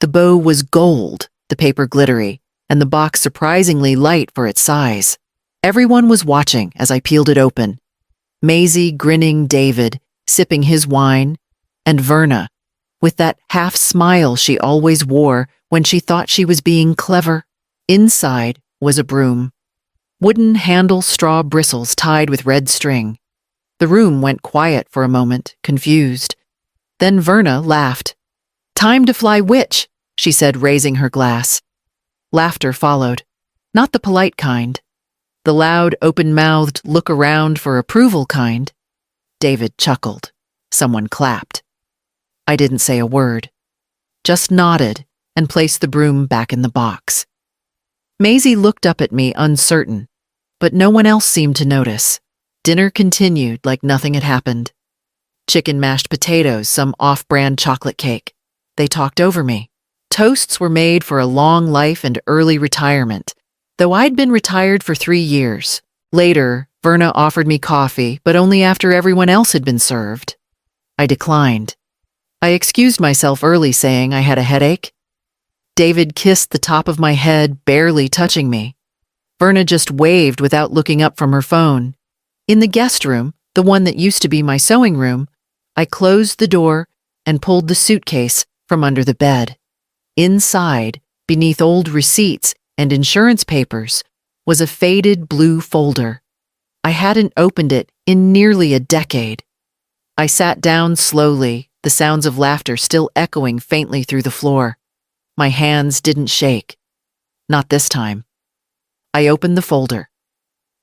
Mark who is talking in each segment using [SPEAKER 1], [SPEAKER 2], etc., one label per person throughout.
[SPEAKER 1] The bow was gold, the paper glittery, and the box surprisingly light for its size. Everyone was watching as I peeled it open. Maisie grinning, David sipping his wine, and Verna with that half smile she always wore when she thought she was being clever. Inside was a broom. Wooden handle straw bristles tied with red string. The room went quiet for a moment, confused. Then Verna laughed. "Time to fly witch," she said, raising her glass. Laughter followed. Not the polite kind. The loud, open-mouthed, look around for approval kind. David chuckled. Someone clapped. I didn't say a word, just nodded and placed the broom back in the box. Maisie looked up at me, uncertain, but no one else seemed to notice. Dinner continued like nothing had happened. Chicken mashed potatoes, some off-brand chocolate cake. They talked over me. Toasts were made for a long life and early retirement, though I'd been retired for 3 years. Later, Verna offered me coffee, but only after everyone else had been served. I declined. I excused myself early, saying I had a headache. David kissed the top of my head, barely touching me. Verna just waved without looking up from her phone. In the guest room, the one that used to be my sewing room, I closed the door and pulled the suitcase from under the bed. Inside, beneath old receipts and insurance papers, was a faded blue folder. I hadn't opened it in nearly a decade. I sat down slowly, the sounds of laughter still echoing faintly through the floor. My hands didn't shake. Not this time. I opened the folder.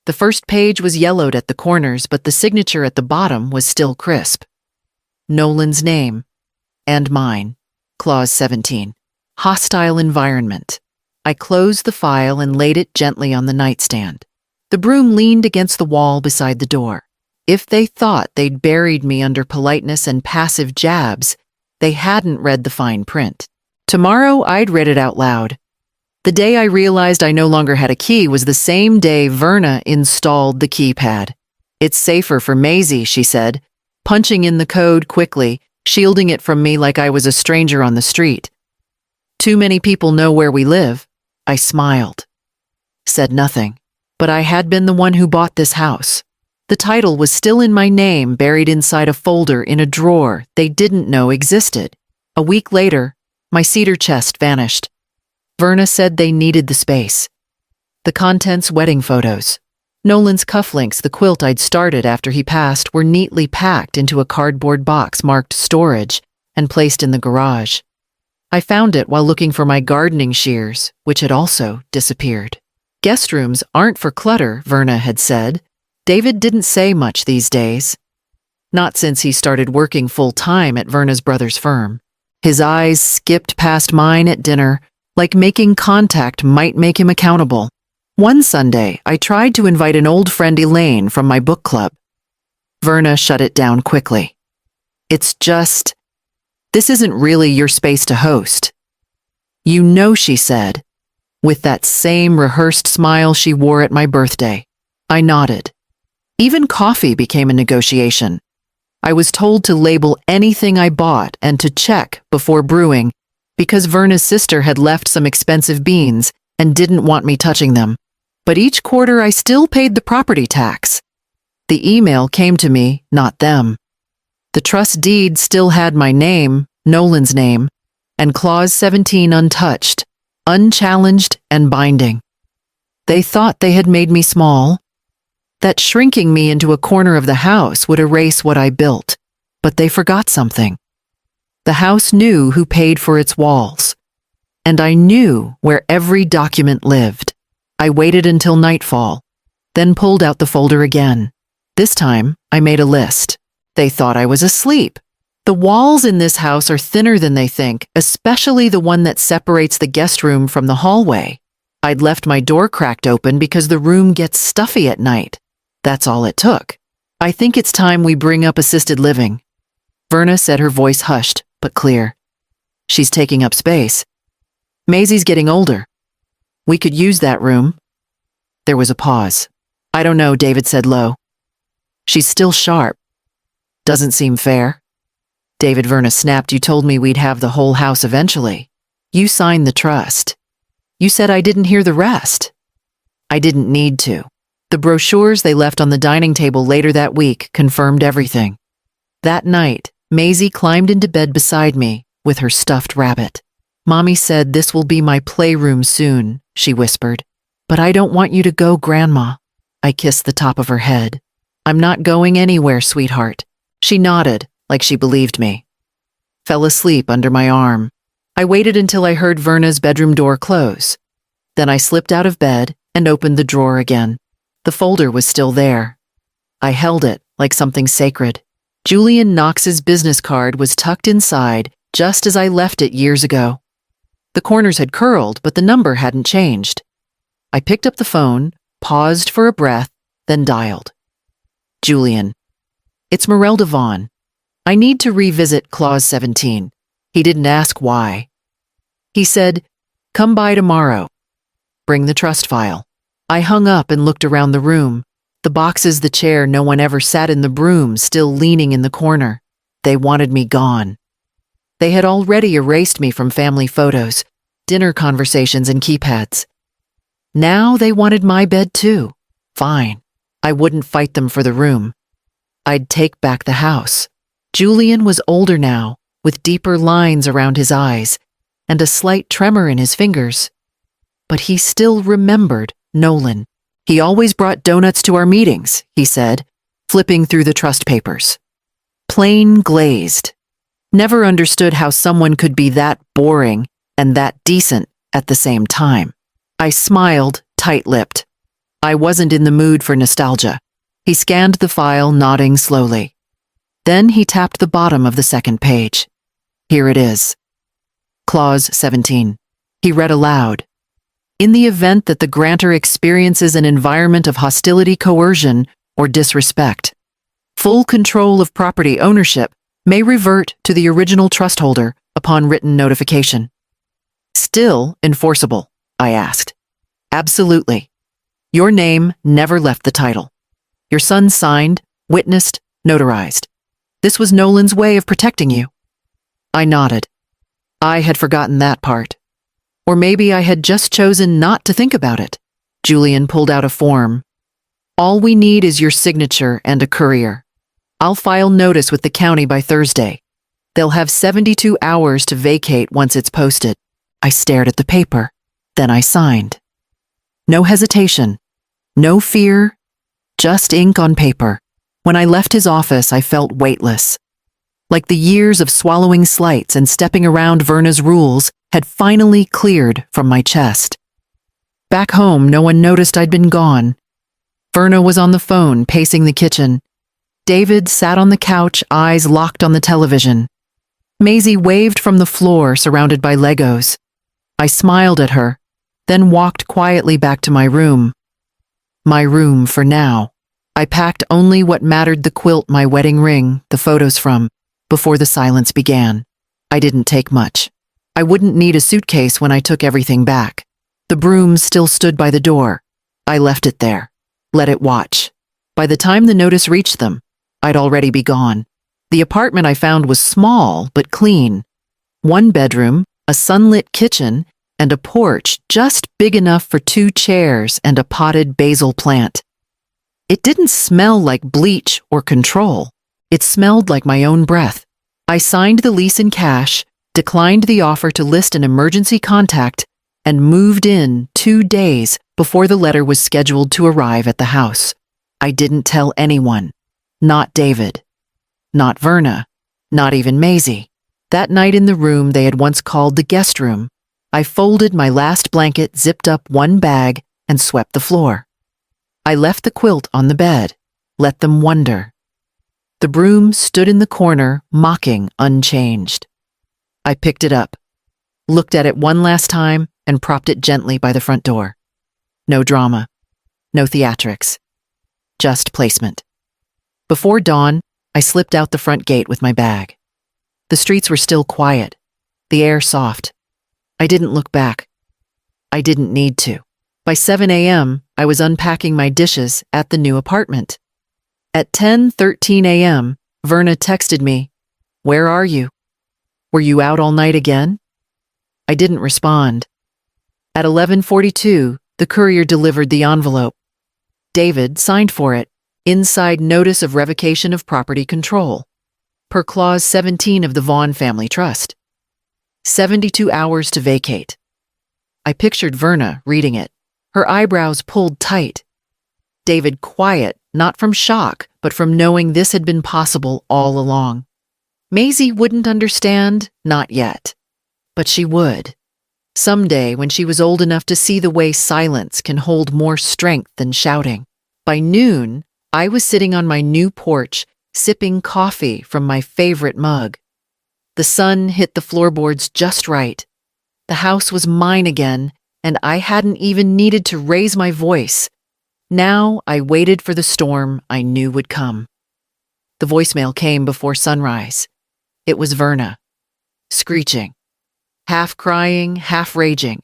[SPEAKER 1] The first page was yellowed at the corners, but the signature at the bottom was still crisp. Nolan's name. And mine. Clause 17. Hostile environment. I closed the file and laid it gently on the nightstand. The broom leaned against the wall beside the door. If they thought they'd buried me under politeness and passive jabs, they hadn't read the fine print. Tomorrow, I'd read it out loud. The day I realized I no longer had a key was the same day Verna installed the keypad. "It's safer for Maisie," she said, punching in the code quickly, shielding it from me like I was a stranger on the street. "Too many people know where we live." I smiled. Said nothing, but I had been the one who bought this house. The title was still in my name, buried inside a folder in a drawer they didn't know existed. A week later, my cedar chest vanished. Verna said they needed the space. The contents, wedding photos. Nolan's cufflinks, the quilt I'd started after he passed, were neatly packed into a cardboard box marked storage and placed in the garage. I found it while looking for my gardening shears, which had also disappeared. Guest rooms aren't for clutter, Verna had said. David didn't say much these days. Not since he started working full-time at Verna's brother's firm. His eyes skipped past mine at dinner, like making contact might make him accountable. One Sunday, I tried to invite an old friend, Elaine, from my book club. Verna shut it down quickly. "It's just, this isn't really your space to host." "You know," she said, with that same rehearsed smile she wore at my birthday. I nodded. Even coffee became a negotiation. I was told to label anything I bought and to check before brewing, because Verna's sister had left some expensive beans and didn't want me touching them. But each quarter I still paid the property tax. The email came to me, not them. The trust deed still had my name, Nolan's name, and Clause 17 untouched, unchallenged and binding. They thought they had made me small, that shrinking me into a corner of the house would erase what I built, but they forgot something. The house knew who paid for its walls, and I knew where every document lived. I waited until nightfall, then pulled out the folder again. This time, I made a list. They thought I was asleep. The walls in this house are thinner than they think, especially the one that separates the guest room from the hallway. I'd left my door cracked open because the room gets stuffy at night. That's all it took. "I think it's time we bring up assisted living." Verna said, her voice hushed, but clear. "She's taking up space. Maisie's getting older. We could use that room." There was a pause. "I don't know," David said low. "She's still sharp. Doesn't seem fair." "David," Verna snapped, "you told me we'd have the whole house eventually." You signed the trust. You said I didn't hear the rest. I didn't need to. The brochures they left on the dining table later that week confirmed everything. That night, Maisie climbed into bed beside me with her stuffed rabbit. Mommy said this will be my playroom soon, she whispered. But I don't want you to go, Grandma. I kissed the top of her head. I'm not going anywhere, sweetheart. She nodded, like she believed me. Fell asleep under my arm. I waited until I heard Verna's bedroom door close. Then I slipped out of bed and opened the drawer again. The folder was still there. I held it like something sacred. Julian Knox's business card was tucked inside just as I left it years ago. The corners had curled, but the number hadn't changed. I picked up the phone, paused for a breath, then dialed. Julian. It's Merelda Vaughn. I need to revisit Clause 17. He didn't ask why. He said, come by tomorrow. Bring the trust file. I hung up and looked around the room. The boxes, the chair no one ever sat in, the broom still leaning in the corner. They wanted me gone. They had already erased me from family photos, dinner conversations, and keypads. Now they wanted my bed too. Fine. I wouldn't fight them for the room. I'd take back the house. Julian was older now, with deeper lines around his eyes and a slight tremor in his fingers. But he still remembered Nolan. He always brought donuts to our meetings, he said, flipping through the trust papers. Plain glazed. Never understood how someone could be that boring and that decent at the same time. I smiled, tight-lipped. I wasn't in the mood for nostalgia. He scanned the file, nodding slowly. Then he tapped the bottom of the second page. Here it is. Clause 17. He read aloud. In the event that the grantor experiences an environment of hostility, coercion, or disrespect, full control of property ownership may revert to the original trust holder upon written notification. Still enforceable, I asked. Absolutely. Your name never left the title. Your son signed, witnessed, notarized. This was Nolan's way of protecting you. I nodded. I had forgotten that part. Or maybe I had just chosen not to think about it. Julian pulled out a form. All we need is your signature and a courier. I'll file notice with the county by Thursday. They'll have 72 hours to vacate once it's posted. I stared at the paper. Then I signed. No hesitation. No fear. Just ink on paper. When I left his office, I felt weightless. Like the years of swallowing slights and stepping around Verna's rules had finally cleared from my chest. Back home, no one noticed I'd been gone. Verna was on the phone, pacing the kitchen. David sat on the couch, eyes locked on the television. Maisie waved from the floor, surrounded by Legos. I smiled at her, then walked quietly back to my room. My room for now. I packed only what mattered: the quilt, my wedding ring, the photos from, before the silence began. I didn't take much. I wouldn't need a suitcase when I took everything back. The broom still stood by the door. I left it there. Let it watch. By the time the notice reached them, I'd already be gone. The apartment I found was small but clean. One bedroom, a sunlit kitchen, and a porch just big enough for 2 chairs and a potted basil plant. It didn't smell like bleach or control. It smelled like my own breath. I signed the lease in cash, declined the offer to list an emergency contact, and moved in 2 days before the letter was scheduled to arrive at the house. I didn't tell anyone. Not David. Not Verna. Not even Maisie. That night in the room they had once called the guest room, I folded my last blanket, zipped up one bag, and swept the floor. I left the quilt on the bed. Let them wonder. The broom stood in the corner, mocking, unchanged. I picked it up, looked at it one last time, and propped it gently by the front door. No drama. No theatrics. Just placement. Before dawn, I slipped out the front gate with my bag. The streets were still quiet, the air soft. I didn't look back. I didn't need to. By 7 a.m., I was unpacking my dishes at the new apartment. At 10:13 a.m., Verna texted me, "Where are you? Were you out all night again?" I didn't respond. At 11:42, the courier delivered the envelope. David signed for it, inside notice of revocation of property control, per Clause 17 of the Vaughn Family Trust. 72 hours to vacate. I pictured Verna reading it, her eyebrows pulled tight. David quiet, not from shock, but from knowing this had been possible all along. Maisie wouldn't understand, not yet. But she would. Someday, when she was old enough to see the way silence can hold more strength than shouting. By noon, I was sitting on my new porch, sipping coffee from my favorite mug. The sun hit the floorboards just right. The house was mine again, and I hadn't even needed to raise my voice. Now I waited for the storm I knew would come. The voicemail came before sunrise. It was Verna, screeching, half crying, half raging.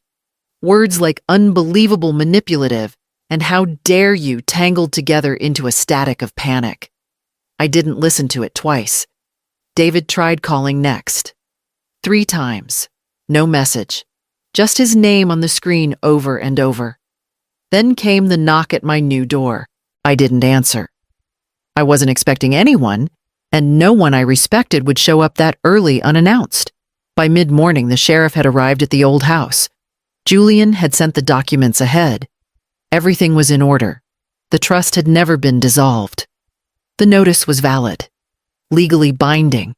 [SPEAKER 1] Words like unbelievable manipulative and how dare you tangled together into a static of panic. I didn't listen to it twice. David tried calling next. 3 times. No message. Just his name on the screen over and over. Then came the knock at my new door. I didn't answer. I wasn't expecting anyone, and no one I respected would show up that early unannounced. By mid-morning, the sheriff had arrived at the old house. Julian had sent the documents ahead. Everything was in order. The trust had never been dissolved. The notice was valid, legally binding,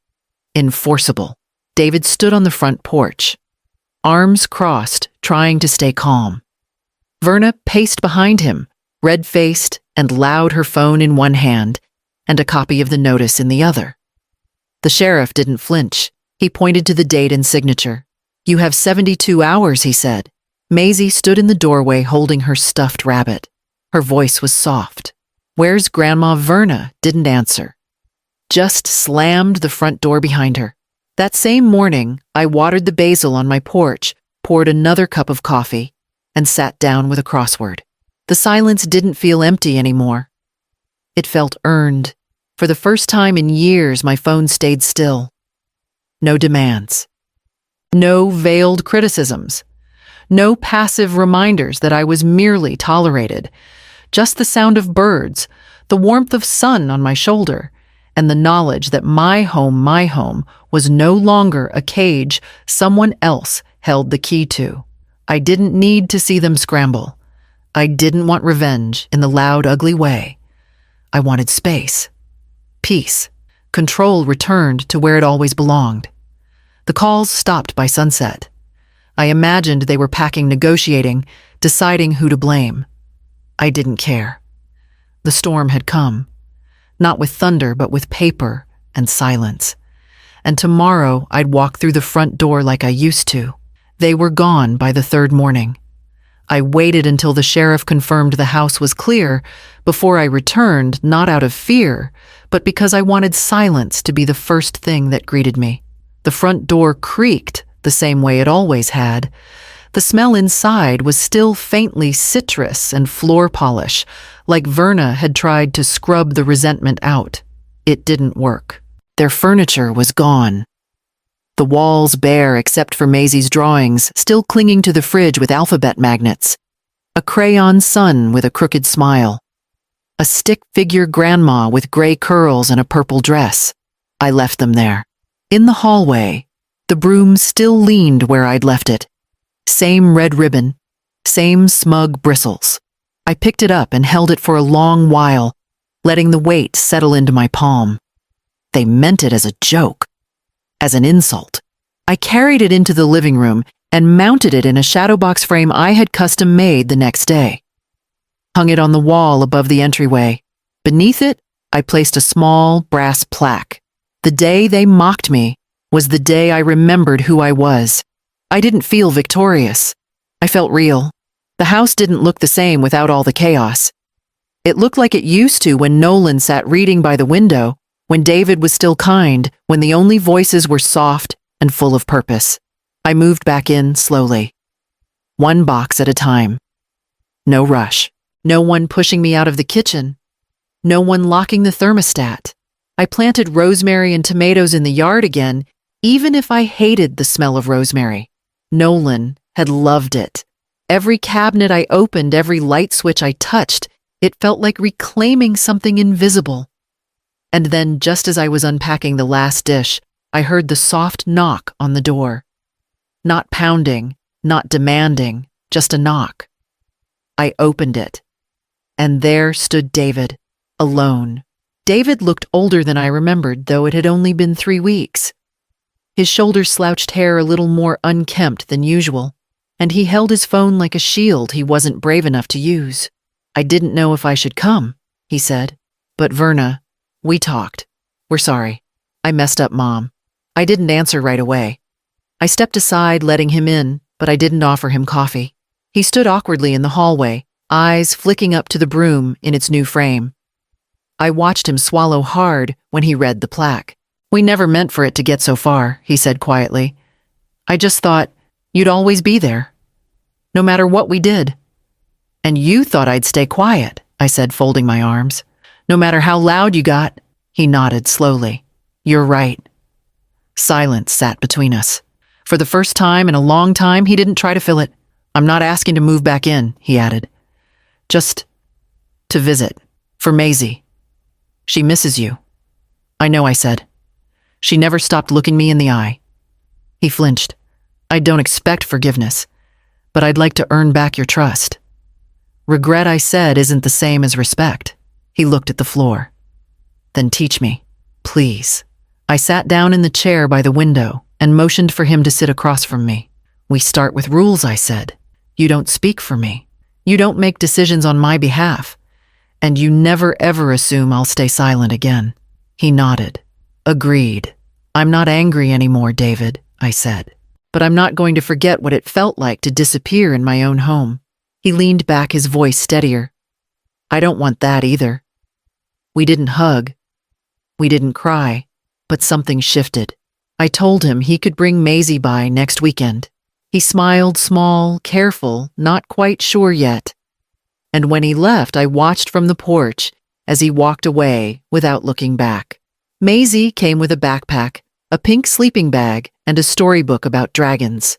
[SPEAKER 1] enforceable. David stood on the front porch, arms crossed, trying to stay calm. Verna paced behind him, red-faced and loud, her phone in one hand and a copy of the notice in the other. The sheriff didn't flinch. He pointed to the date and signature. "You have 72 hours, he said. Maisie stood in the doorway holding her stuffed rabbit. Her voice was soft. "Where's Grandma Verna?" Didn't answer. Just slammed the front door behind her. That same morning, I watered the basil on my porch, poured another cup of coffee, and sat down with a crossword. The silence didn't feel empty anymore. It felt earned. For the first time in years, my phone stayed still. No demands. No veiled criticisms. No passive reminders that I was merely tolerated. Just the sound of birds, the warmth of sun on my shoulder, and the knowledge that my home, was no longer a cage someone else held the key to. I didn't need to see them scramble. I didn't want revenge in the loud, ugly way. I wanted space. Peace. Control returned to where it always belonged. The calls stopped by sunset. I imagined they were packing, negotiating, deciding who to blame. I didn't care. The storm had come. Not with thunder, but with paper and silence. And tomorrow I'd walk through the front door like I used to. They were gone by the 3rd morning. I waited until the sheriff confirmed the house was clear before I returned, not out of fear, but because I wanted silence to be the first thing that greeted me. The front door creaked the same way it always had. The smell inside was still faintly citrus and floor polish, like Verna had tried to scrub the resentment out. It didn't work. Their furniture was gone. The walls bare except for Maisie's drawings, still clinging to the fridge with alphabet magnets. A crayon sun with a crooked smile. A stick-figure grandma with gray curls and a purple dress. I left them there. In the hallway, the broom still leaned where I'd left it. Same red ribbon, same smug bristles. I picked it up and held it for a long while, letting the weight settle into my palm. They meant it as a joke, as an insult. I carried it into the living room and mounted it in a shadow box frame I had custom made the next day. Hung it on the wall above the entryway. Beneath it, I placed a small brass plaque. The day they mocked me was the day I remembered who I was. I didn't feel victorious. I felt real. The house didn't look the same without all the chaos. It looked like it used to when Nolan sat reading by the window, when David was still kind, when the only voices were soft and full of purpose. I moved back in slowly. One box at a time. No rush. No one pushing me out of the kitchen. No one locking the thermostat. I planted rosemary and tomatoes in the yard again, even if I hated the smell of rosemary. Nolan had loved it. Every cabinet I opened, every light switch I touched, it felt like reclaiming something invisible. And then, just as I was unpacking the last dish, I heard the soft knock on the door. Not pounding, not demanding, just a knock. I opened it, and there stood David, alone. David looked older than I remembered, though it had only been 3 weeks. His shoulder-slouched hair a little more unkempt than usual, and he held his phone like a shield he wasn't brave enough to use. "I didn't know if I should come," he said. "But Verna, we talked. We're sorry. I messed up, Mom." I didn't answer right away. I stepped aside, letting him in, but I didn't offer him coffee. He stood awkwardly in the hallway, eyes flicking up to the Broom in its new frame. I watched him swallow hard when he read the plaque. "We never meant for it to get so far," he said quietly. "I just thought you'd always be there, no matter what we did." "And you thought I'd stay quiet," I said, folding my arms. "No matter how loud you got." He nodded slowly. "You're right." Silence sat between us. For the first time in a long time, he didn't try to fill it. "I'm not asking to move back in," he added. "Just to visit. For Maisie. She misses you." "I know," I said. "She never stopped looking me in the eye." He flinched. "I don't expect forgiveness, but I'd like to earn back your trust." "Regret," I said, "isn't the same as respect." He looked at the floor. "Then teach me, please." I sat down in the chair by the window and motioned for him to sit across from me. "We start with rules," I said. "You don't speak for me. You don't make decisions on my behalf. And you never ever assume I'll stay silent again." He nodded. "Agreed. I'm not angry anymore, David," I said. "But I'm not going to forget what it felt like to disappear in my own home." He leaned back, his voice steadier. "I don't want that either." We didn't hug. We didn't cry. But something shifted. I told him he could bring Maisie by next weekend. He smiled, small, careful, not quite sure yet. And when he left, I watched from the porch as he walked away without looking back. Maisie came with a backpack, a pink sleeping bag, and a storybook about dragons.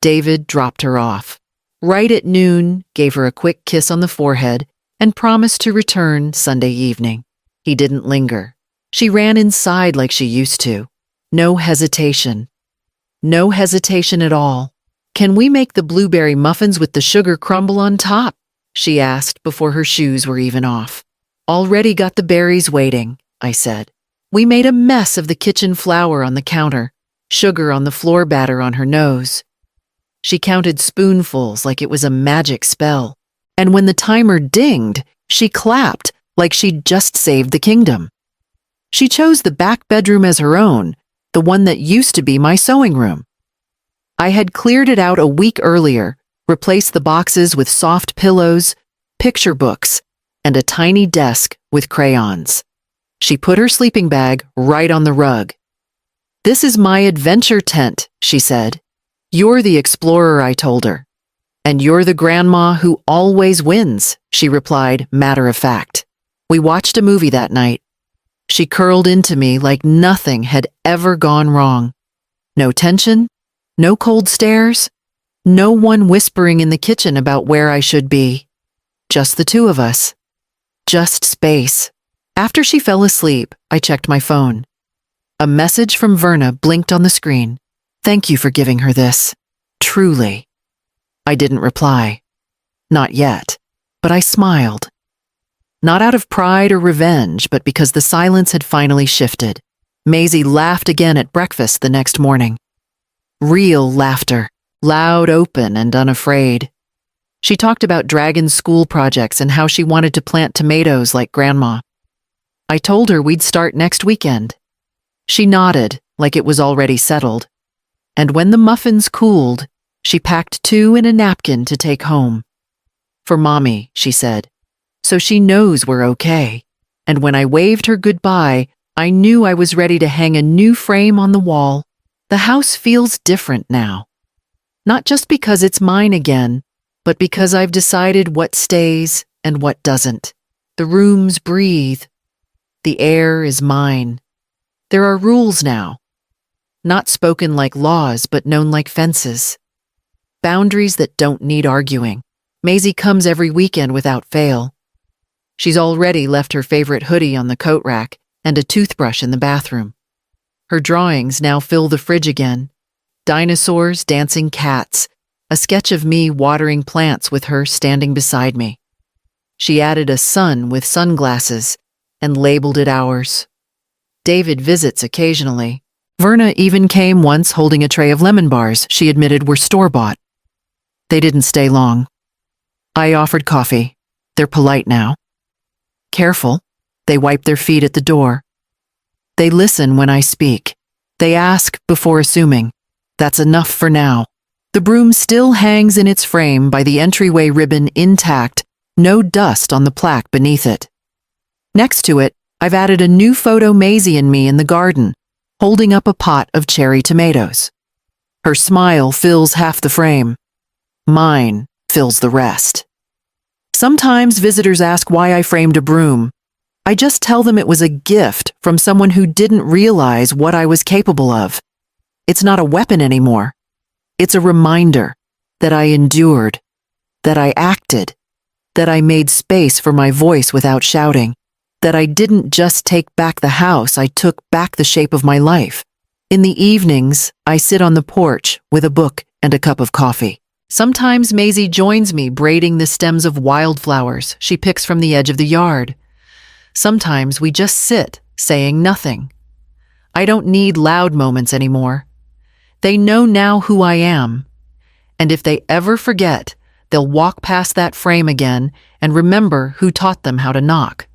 [SPEAKER 1] David dropped her off. Right at noon, gave her a quick kiss on the forehead, and promised to return Sunday evening. He didn't linger. She ran inside like she used to. No hesitation. No hesitation at all. "Can we make the blueberry muffins with the sugar crumble on top?" she asked before her shoes were even off. "Already got the berries waiting," I said. We made a mess of the kitchen flour on the counter, sugar on the floor, batter on her nose. She counted spoonfuls like it was a magic spell. And when the timer dinged, she clapped like she'd just saved the kingdom. She chose the back bedroom as her own, the one that used to be my sewing room. I had cleared it out a week earlier, replaced the boxes with soft pillows, picture books, and a tiny desk with crayons. She put her sleeping bag right on the rug. "This is my adventure tent," she said. "You're the explorer," I told her. "And you're the grandma who always wins," she replied, matter of fact. We watched a movie that night. She curled into me like nothing had ever gone wrong. No tension, no cold stares, no one whispering in the kitchen about where I should be. Just the two of us. Just space. After she fell asleep, I checked my phone. A message from Verna blinked on the screen. "Thank you for giving her this. Truly." I didn't reply. Not yet. But I smiled. Not out of pride or revenge, but because the silence had finally shifted. Maisie laughed again at breakfast the next morning. Real laughter, loud, open, and unafraid. She talked about Dragon's school projects and how she wanted to plant tomatoes like Grandma. I told her we'd start next weekend. She nodded, like it was already settled. And when the muffins cooled, she packed 2 in a napkin to take home. "For Mommy," she said, "so she knows we're okay." And when I waved her goodbye, I knew I was ready to hang a new frame on the wall. The house feels different now. Not just because it's mine again, but because I've decided what stays and what doesn't. The rooms breathe. The air is mine. There are rules now. not spoken like laws but known like fences. Boundaries that don't need arguing. Maisie comes every weekend without fail. She's already left her favorite hoodie on the coat rack and a toothbrush in the bathroom. Her drawings now fill the fridge again. Dinosaurs, dancing cats, a sketch of me watering plants with her standing beside me. She added a sun with sunglasses and labeled it ours. David visits occasionally. Verna even came once holding a tray of lemon bars she admitted were store-bought. They didn't stay long. I offered coffee. They're polite now. Careful. They wipe their feet at the door. They listen when I speak. They ask before assuming. That's enough for now. The broom still hangs in its frame by the entryway ribbon intact, no dust on the plaque beneath it. Next to it, I've added a new photo Maisie and me in the garden, holding up a pot of cherry tomatoes. Her smile fills half the frame. Mine fills the rest. Sometimes visitors ask why I framed a broom. I just tell them it was a gift from someone who didn't realize what I was capable of. It's not a weapon anymore. It's a reminder that I endured, that I acted, that I made space for my voice without shouting, that I didn't just take back the house, I took back the shape of my life. In the evenings, I sit on the porch with a book and a cup of coffee. Sometimes Maisie joins me braiding the stems of wildflowers she picks from the edge of the yard. Sometimes we just sit, saying nothing. I don't need loud moments anymore. They know now who I am. And if they ever forget, they'll walk past that frame again and remember who taught them how to knock.